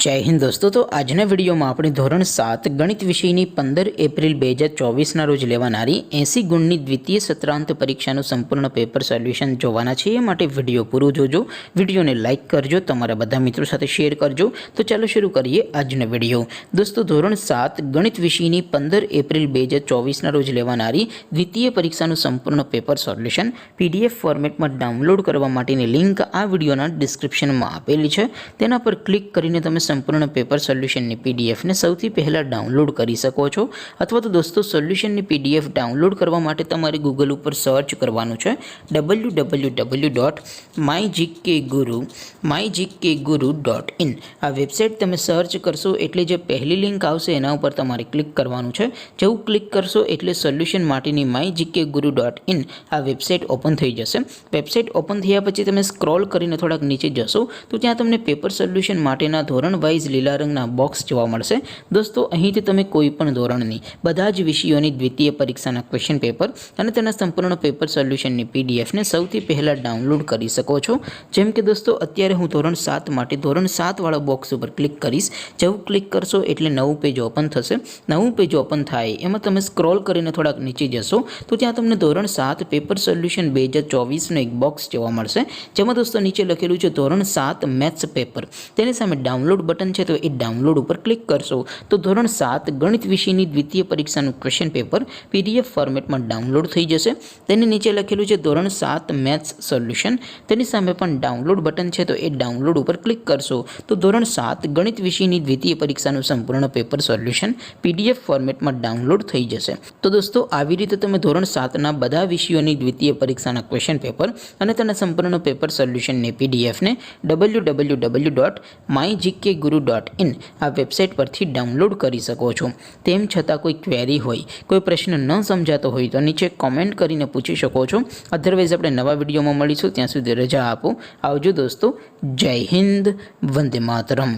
जय हिंद दोस्तों। तो आजना वीडियो में આપણે ધોરણ 7 ગણિત વિષયની 15 એપ્રિલ 2024 રોજ લેવાનારી 80 ગુણની દ્વિતીય સત્રાંત પરીક્ષાનું સંપૂર્ણ પેપર સોલ્યુશન જોવાના છે। એ માટે વિડિયો પૂરો જોજો, વિડિયોને લાઇક કરજો, તમારા બધા મિત્રો સાથે શેર કરજો। તો ચાલો શરૂ કરીએ આજનો વિડિયો। દોસ્તો ધોરણ 7 ગણિત વિષયની 15 એપ્રિલ 2024 રોજ લેવાનારી દ્વિતીય પરીક્ષાનું સંપૂર્ણ પેપર સોલ્યુશન PDF ફોર્મેટમાં ડાઉનલોડ કરવા માટેની લિંક આ વિડિયોના ડિસ્ક્રિપ્શનમાં આપેલી છે। તેના પર ક્લિક કરીને તમે સંપૂર્ણ પેપર સોલ્યુશનની PDF ને સૌથી પહેલાં ડાઉનલોડ કરી શકો છો। અથવા તો દોસ્તો સોલ્યુશનની PDF ડાઉનલોડ કરવા માટે તમારે ગૂગલ ઉપર સર્ચ કરવાનું છે www.mygkguru.in। આ વેબસાઇટ તમે સર્ચ કરશો એટલે જે પહેલી લિંક આવશે એના ઉપર તમારે ક્લિક કરવાનું છે। જેવું ક્લિક કરશો એટલે સોલ્યુશન માટેની mygkguru.in આ વેબસાઇટ ઓપન થઈ જશે। વેબસાઇટ ઓપન થયા પછી તમે સ્ક્રોલ કરીને થોડાક નીચે જશો તો ત્યાં તમને પેપર સોલ્યુશન માટેના ધોરણ વાઇઝ લીલા રંગના બોક્સ જોવા મળશે। દોસ્તો અહીંથી તમે કોઈ પણ ધોરણની બધા જ વિષયોની દ્વિતીય પરીક્ષાના ક્વેશ્ચન પેપર અને તેના સંપૂર્ણ પેપર સોલ્યુશનની PDF ને સૌથી પહેલાં ડાઉનલોડ કરી શકો છો। જેમ કે દોસ્તો અત્યારે હું ધોરણ 7 માટે ધોરણ 7 વાળા બોક્સ ઉપર ક્લિક કરીશ। જેવું ક્લિક કરશો એટલે નવું પેજ ઓપન થશે। નવું પેજ ઓપન થાય એમાં તમે સ્ક્રોલ કરીને થોડાક નીચે જશો તો ત્યાં તમને ધોરણ 7 પેપર સોલ્યુશન 2024નો એક બોક્સ જોવા મળશે। જેમાં દોસ્તો નીચે લખેલું છે ધોરણ 7 મેથ્સ પેપર। તેની સામે ડાઉનલોડ બટન છે તો એ ડાઉનલોડ ઉપર ક્લિક કરશો તો ધોરણ 7 ગણિત વિષયની દ્વિતીય પરીક્ષાનું ક્વેશ્ચન પેપર PDF ફોર્મેટમાં ડાઉનલોડ થઈ જશે। તેની નીચે લખેલું છે ધોરણ 7 મેથ્સ સોલ્યુશન। તેની સામે પણ ડાઉનલોડ બટન છે તો એ ડાઉનલોડ ઉપર ક્લિક કરશો તો ધોરણ 7 ગણિત વિષયની દ્વિતીય પરીક્ષાનું સંપૂર્ણ પેપર સોલ્યુશન PDF ફોર્મેટમાં ડાઉનલોડ થઈ જશે। તો દોસ્તો આવી રીતે તમે ધોરણ 7ના બધા વિષયોની દ્વિતીય પરીક્ષાના ક્વેશ્ચન પેપર અને તેના સંપૂર્ણ પેપર સોલ્યુશનની PDF ને www.mygkguru.in આ વેબસાઇટ પરથી ડાઉનલોડ કરી શકો છો। તેમ છતાં કોઈ ક્વેરી હોય, કોઈ પ્રશ્ન ન સમજાતો હોય તો નીચે કોમેન્ટ કરીને પૂછી શકો છો। અધરવાઇઝ આપણે નવા વિડીયોમાં મળીશું, ત્યાં સુધી રજા આપો। આવજો દોસ્તો। જય હિન્દ, વંદે માતરમ।